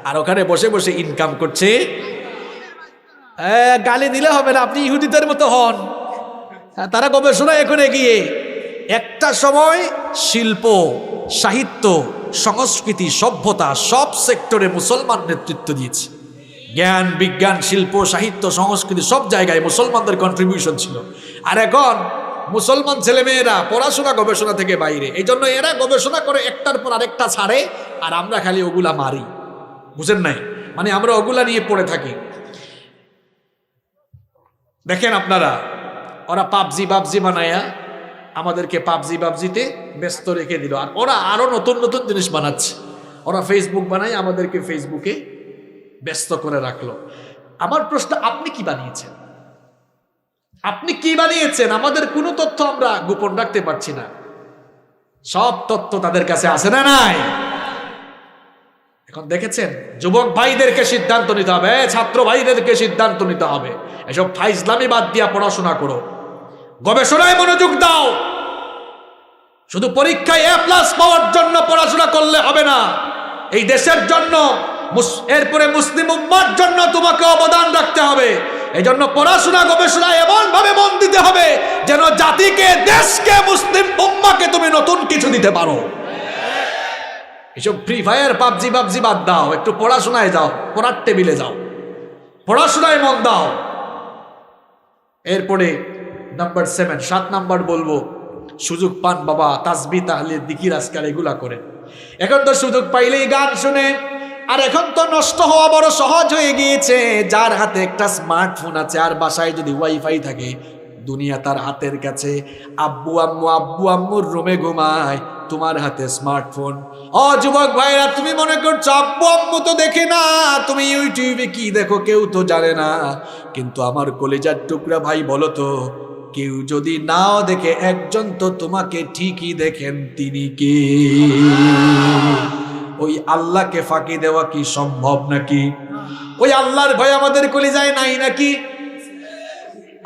S1: আর ওখানে বসে বসে ইনকাম করছে। গালি দিলে হবে না, আপনি ইহুদিদের মতো হন। তারা গবেষণা এখন এগিয়ে। একটা সময় শিল্প, সাহিত্য, সংস্কৃতি, সভ্যতা সব সেক্টরে মুসলমান নেতৃত্ব দিয়েছে। জ্ঞান বিজ্ঞান, শিল্প, সাহিত্য, সংস্কৃতি সব জায়গায় মুসলমানদের কন্ট্রিবিউশন ছিল। আর এখন মুসলমান ছেলেমেয়েরা পড়াশোনা গবেষণা থেকে বাইরে। এই জন্য এরা গবেষণা করে একটার পর আরেকটা ছাড়ে, আর আমরা খালি ওগুলা মারি। বুঝেন নাই? মানে আমরা ওগুলা নিয়ে পড়ে থাকি। দেখেন আপনারা, ওরা পাবজি বাবজি বানায়া আমাদেরকে পাবজি বাবজিতে ব্যস্ত রেখে দিল। আর ওরা আরো নতুন নতুন জিনিস বানাচ্ছে। ওরা ফেসবুক বানায়, আমাদেরকে ফেসবুকে ব্যস্ত করে রাখলো। আমার প্রশ্ন, আপনি কি বানিয়েছেন? আপনি কি বানিয়েছেন? আমাদের কোনো তথ্য আমরা গোপন রাখতে পারছি না। সব তথ্য তাদের কাছে আছে না নাই? এখন দেখেছেন, যুবক ভাইদেরকে সিদ্ধান্ত নিতে হবে, ছাত্র ভাইদেরকে সিদ্ধান্ত নিতে হবে। এসব ফাইজলামি বাদ দিয়া পড়াশোনা করো, গবেষণায় মনোযোগ দাও। শুধু পরীক্ষায় A+ পাওয়ার জন্য পড়াশোনা করলে হবে না। এই দেশের জন্য, এরপরে মুসলিম উম্মার জন্য তোমাকে অবদান রাখতে হবে। এই জন্য পড়াশোনা গবেষণায় এমন ভাবে মন দিতে হবে যেন জাতিকে, দেশকে, মুসলিম উম্মাকে তুমি নতুন কিছু দিতে পারো। এসব ফ্রি ফায়ার পাবজি বাবজি বাদ দাও, একটু পড়াশোনায় যাও, পড়ার টেবিলে যাও, পড়াশোনায় মন দাও। এরপরে নাম্বার 7 নাম্বার বলবো, সুযোগ পান বাবা, তাসবিহ তাহলিল জিকির আজকার এগুলা করেন। এখন তো সুযোগ পাইলেই গান শুনে। আর এখন তো নষ্ট হওয়া বড় সহজ হয়ে গিয়েছে। যার হাতে একটা স্মার্টফোন আছে আর বাসায় যদি ওয়াইফাই থাকে, দুনিয়া তার হাতের কাছে। আব্বু আম্মুর রুমে ঘুমায়, তোমার হাতে স্মার্টফোন। ও যুবক ভাইরা, তুমি মনে করছো আব্বু আম্মু তো দেখে না, তুমি ইউটিউবে কি দেখো কেউ তো জানে না। কিন্তু আমার কলিজার টুকরা ভাই, বলো তো, কেউ যদি নাও দেখে, একজন তো তোমাকে ঠিকই দেখেন, তিনি কে? ওই আল্লাহকে ফাঁকি দেওয়া কি সম্ভব নাকি? ওই আল্লাহর ভয় আমাদের কলিজায় নাই নাকি?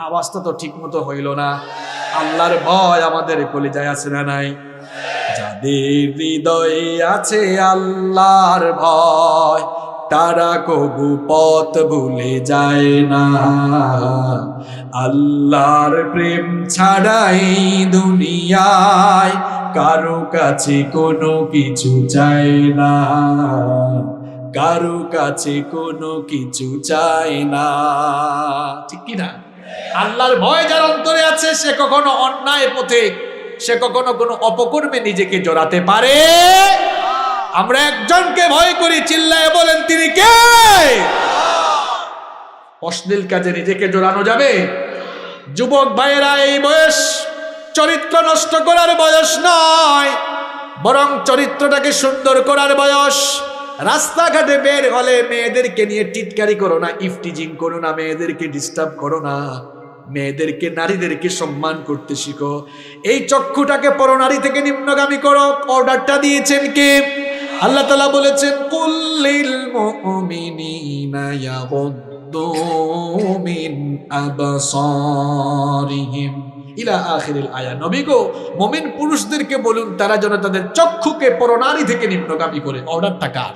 S1: আওয়াজটা তো ঠিক মতো হইল না। আল্লাহর ভয় আমাদের কলিজায় আছে না নাই? যাদের হৃদয়ে আছে আল্লাহর ভয়, তারা কবু পথ ভুলে যায় না। আল্লাহর প্রেম ছাড়াই দুনিয়ায় কারো কাছে কোনো কিছু চায় না, কারো কাছে কোনো কিছু চায় না। ঠিক কি না? আল্লাহর ভয় যার অন্তরে আছে, সে কখনো অন্যায় পথে, সে কখনো কোনো অপকর্মে নিজেকে জড়াতে পারে। আমরা একজনকে ভয় করি, চিল্লায় বলেন তিনি কে? অশ্লীল কাজে নিজেকে জড়ানো যাবে? যুবক ভাইয়েরা, এই বয়স চরিত্র নষ্ট করার বয়স নয়, বরং চরিত্রটাকে সুন্দর করার বয়স। রাস্তাঘাটে বের হলে মেয়েদেরকে নিয়ে টিটকারি করো না, ইফটিজিং করো না, মেয়েদেরকে ডিস্টার্ব করো না। মেয়েদেরকে, নারীদেরকে সম্মান করতে শিখো। এই চক্ষুটাকে পরনারী থেকে নিম্নগামী করো। অর্ডারটা দিয়েছেন কে? আল্লাহ তাআলা বলেছেন, কুল্লিল মুমিনিনা ইয়াগুদ্দু মিন আবসারিহিম ইলা আখিরিল আয়া। নবী গো, মুমিন পুরুষদেরকে বলুন তারা যেন তাদের চক্ষুকে পরনারী থেকে নিম্নগামী করে। অর্ডারটা কার?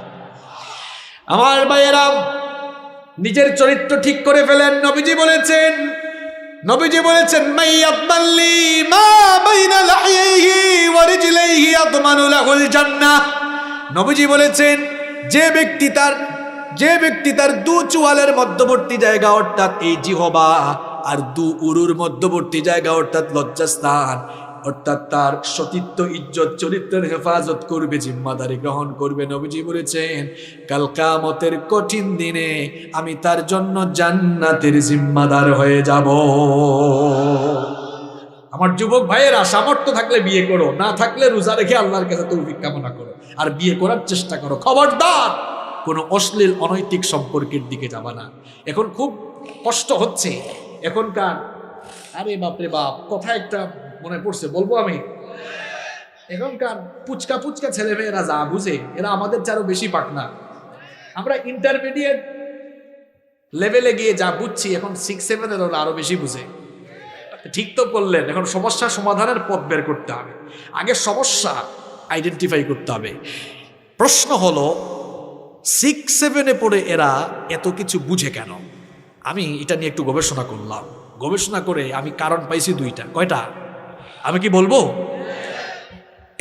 S1: আমার ভাইয়েরা, নিজের চরিত্র ঠিক করে ফেলেন। নবীজি বলেছেন মাইয়াতমাল্লি মা বাইনা লাহিহি ওয়া রিজলাইহি আতমানু লাহুল জান্নাহ। নবীজি বলেছেন, যে ব্যক্তি তার দু চুয়ালের মধ্যবর্তী জায়গা, অর্থাৎ এই জিহবা আর দু উরুর মধ্যবর্তী জায়গা, অর্থাৎ লজ্জাস্থান, অর্থাৎ তার সতীত্ব, ইজ্জত, চরিত্রের হেফাজত করবে, জিম্মাদারি গ্রহণ করবে। নবীজি বলেছেন, কাল কিয়ামতের কঠিন দিনে আমি তার জন্য জান্নাতের জিম্মাদার হয়ে যাব। আমার যুবক ভাইয়েরা, সামর্থ্য থাকলে বিয়ে করো, না থাকলে রোজা রেখে আল্লাহর কাছে তৌফিক কামনা করো, আর বিয়ে করার চেষ্টা করো। খবরদার কোনো অশ্লীল অনৈতিক সম্পর্কের দিকে যাবা না। এখন খুব কষ্ট হচ্ছে এখনকার, আরে বাপরে বাপ, কথা একটা মনে পড়ছে, বলবো আমি। এখনকার পুচকা ছেলে মেয়েরা যা বুঝে, এরা আমাদের চারও বেশি পাকনা। আমরা ইন্টারমিডিয়েট লেভেলে গিয়ে যা বুঝছি, এখন 6-7 এর আরো বেশি বুঝে। ঠিক তো করলেন, এখন সমস্যা সমাধানের পথ বের করতে হবে। আগে সমস্যা আইডেন্টিফাই করতে হবে। প্রশ্ন হলো, 6-7 পড়ে এরা এত কিছু বুঝে কেন? আমি এটা নিয়ে একটু গবেষণা করলাম। গবেষণা করে আমি কারণ পাইছি 2টা। কয়টা? আমি কি বলবো?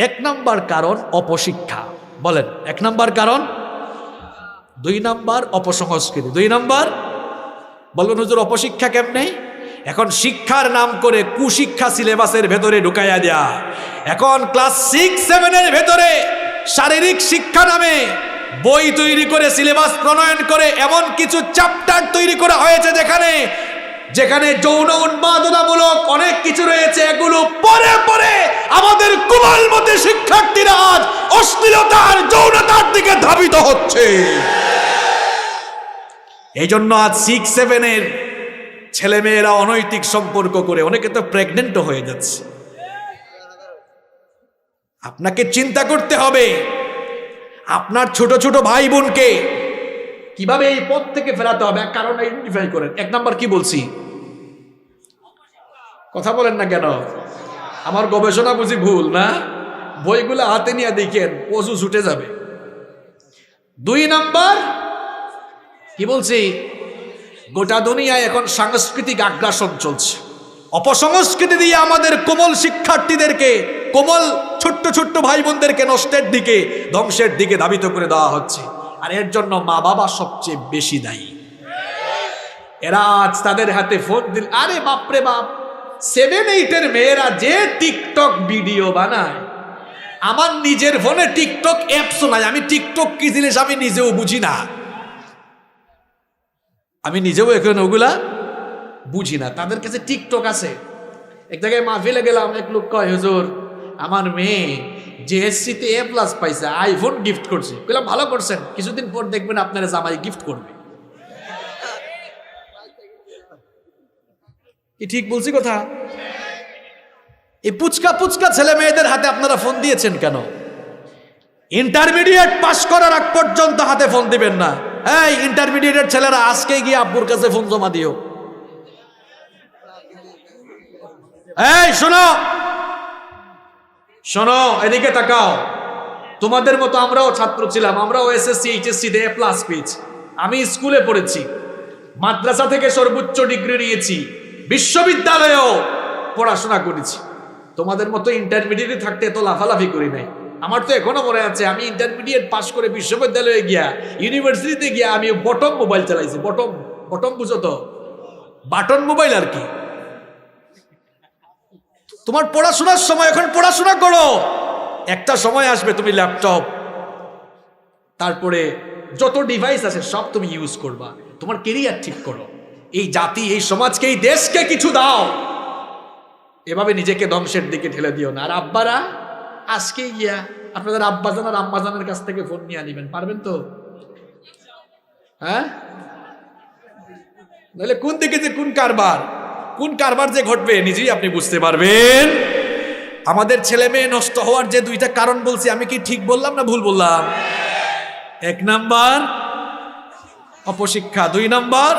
S1: 1 নাম্বার কারণ অপশিক্ষা। বলেন, 1 নাম্বার কারণ। 2 নাম্বার অপসংস্কৃতি। 2 নাম্বার বলবেন, হুজুর অপশিক্ষা কেমনে? এখন শিক্ষার নাম করে কুশিক্ষা সিলেবাসের ভেতরে ঢুকাইয়া দেয়া। এখন ক্লাস 6-7 এর ভেতরে শারীরিক শিক্ষা নামে বই তৈরি করে, সিলেবাস প্রণয়ন করে এমন কিছু চ্যাপ্টার তৈরি করা হয়েছে যেখানে যৌন উন্মাদনামূলক অনেক কিছু রয়েছে। এগুলো পরে পরে আমাদের কুমালমতি শিক্ষার্থীরা আজ অশ্লীলতার, যৌনতার দিকে ধাবিত হচ্ছে। এই জন্য আজ 6-7 এর ছেলেমেয়েরা অনৈতিক সম্পর্ক করে অনেকে তো প্রেগনেন্টও হয়ে যাচ্ছে। আপনাকে চিন্তা করতে হবে, আপনার ছোট ছোট ভাই বোনকে কিভাবে এই পথ থেকে ফেরাতে হবে। এক কারণ আইডেন্টিফাই করেন। 1 নাম্বার কি বলছি? কথা বলেন না কেন? আমার গবেষণা বুঝি ভুল না? বইগুলো হাতে নিয়ে দেখেন, অজু ছুটে যাবে। 2 নাম্বার কি বলছি? গোটা দুনিয়ায় এখন সাংস্কৃতিক আগ্রাসন চলছে। অপসংস্কৃতি দিয়ে আমাদের কোমল শিক্ষার্থীদেরকে, কোমল ছোট্ট ছোট্ট ভাই বোনদেরকে নষ্টের দিকে, ধ্বংসের দিকে ধাবিত করে দেওয়া হচ্ছে। আর এর জন্য মা বাবা সবচেয়ে বেশি দায়ী। এরা আজ তাদের হাতে ফোন দিল, আরে বাপরে বাপ, 7-8 এর মেয়েরা যে টিকটক ভিডিও বানায়, আমার নিজের ফোনে টিকটক অ্যাপসও নাই। আমি টিকটক কি জিনিস আমি নিজেও বুঝি না। আমি নিজেও এখন ওগুলা বুঝি না। তাদের কাছে টিকটক আছে। এক জায়গায় মাহফিলে গেলাম, এক লোক কয়, হুজুর আমার মেয়ে JSC তে A+ পাইছে, আইফোন গিফট করছে। বললাম ভালো করছেন, কিছুদিন পর দেখবেন আপনার জামাই গিফট করবে। কি ঠিক বলছি কথা? এই পুচকা পুচকা ছেলে মেয়েদের হাতে আপনারা ফোন দিয়েছেন কেন? ইন্টারমিডিয়েট পাশ করার আগ পর্যন্ত হাতে ফোন দিবেন না। এই ইন্টারমিডিয়েটের ছেলেরা আজকে গিয়ে আব্বুর কাছে ফোন জমা দিও। এই শোনো শোনো, এদিকে তাকাও। তোমাদের মতো আমরাও ছাত্র ছিলাম, আমরাও SSC HSC তে A+ পেয়েছি। আমি স্কুলে পড়েছি, মাদ্রাসা থেকে সর্বোচ্চ ডিগ্রি নিয়েছি, বিশ্ববিদ্যালয়েও পড়াশোনা করেছি। তোমাদের মতো ইন্টারমিডিয়েটে থাকতে এত লাফালাফি করি নাই। আমার তো এখনো মনে আছে, আমি ইন্টারমিডিয়েট পাস করে বিশ্ববিদ্যালয়ে গিয়া, ইউনিভার্সিটিতে গিয়া আমি বটম মোবাইল চালাইছি। বটম, বটম বুঝো তো? বাটন মোবাইল আর কি। তোমার পড়াশোনার সময়, এখন পড়াশোনা করো, একটা সময় আসবে তুমি ল্যাপটপ, তারপরে যত ডিভাইস আছে সব তুমি ইউজ করবা। তোমার কেরিয়ার ঠিক করো, এই জাতি, এই সমাজকে, এই দেশকে কিছু দাও। এভাবে নিজেকে ধ্বংসের দিকে ঠেলে দিও না। আর আব্বারা আজকে গিয়া আপনাদের আব্বাজান আর আম্মাজানের কাছ থেকে ফোন নিয়ে আনিবেন, পারবেন তো? হ্যাঁ, নাহলে কোন দিকে যে কোন কারবার যে ঘটবে নিজেই আপনি বুঝতে পারবেন। আমাদের ছেলে মেয়ে নষ্ট হওয়ার যে দুইটা কারণ বলছি, আমি কি ঠিক বললাম না ভুল বললাম? 1 নাম্বার অপশিক্ষা, 2 নাম্বার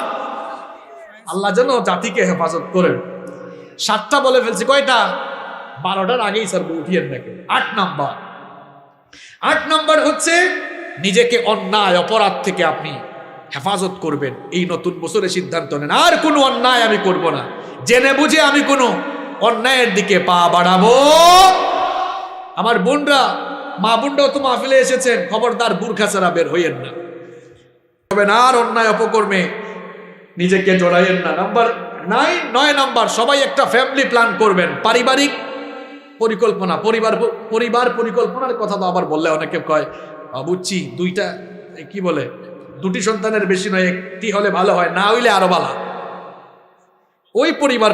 S1: আল্লাহ যেন জাতিকে হেফাজত করেন। 7টা বলে ফেলছি, কয়টা? 12টার আগেই স্যার উঠিয়ে দেখেন। 8 নাম্বার হচ্ছে নিজেকে অন্যায় অপরাধ থেকে আপনি হেফাজত করবেন। এই নতুন বছরে সিদ্ধান্ত নেন, আর কোনো অন্যায় আমি করব না, জেনে বুঝে আমি কোনো অন্যায়ের দিকে পা বাড়াবো। আমার বোনরা, মা বোনরাও তো মাহফিলে এসেছেন, খবরদার বুরখা ছাড়া বের হইয়েন না, আর অন্যায় অপকর্মে নিজেকে জড়াইয়েন না। নাম্বার 9 নাম্বার, সবাই একটা ফ্যামিলি প্ল্যান করবেন, পারিবারিক পরিকল্পনা। পরিবার পরিকল্পনার কথা তো আবার বললে অনেকে কয় বুঝছি, দুইটা কি বলে, 2টি সন্তানের বেশি নয়, একটি হলে ভালো হয়, না হইলে আরো ভালো। ওই পরিবার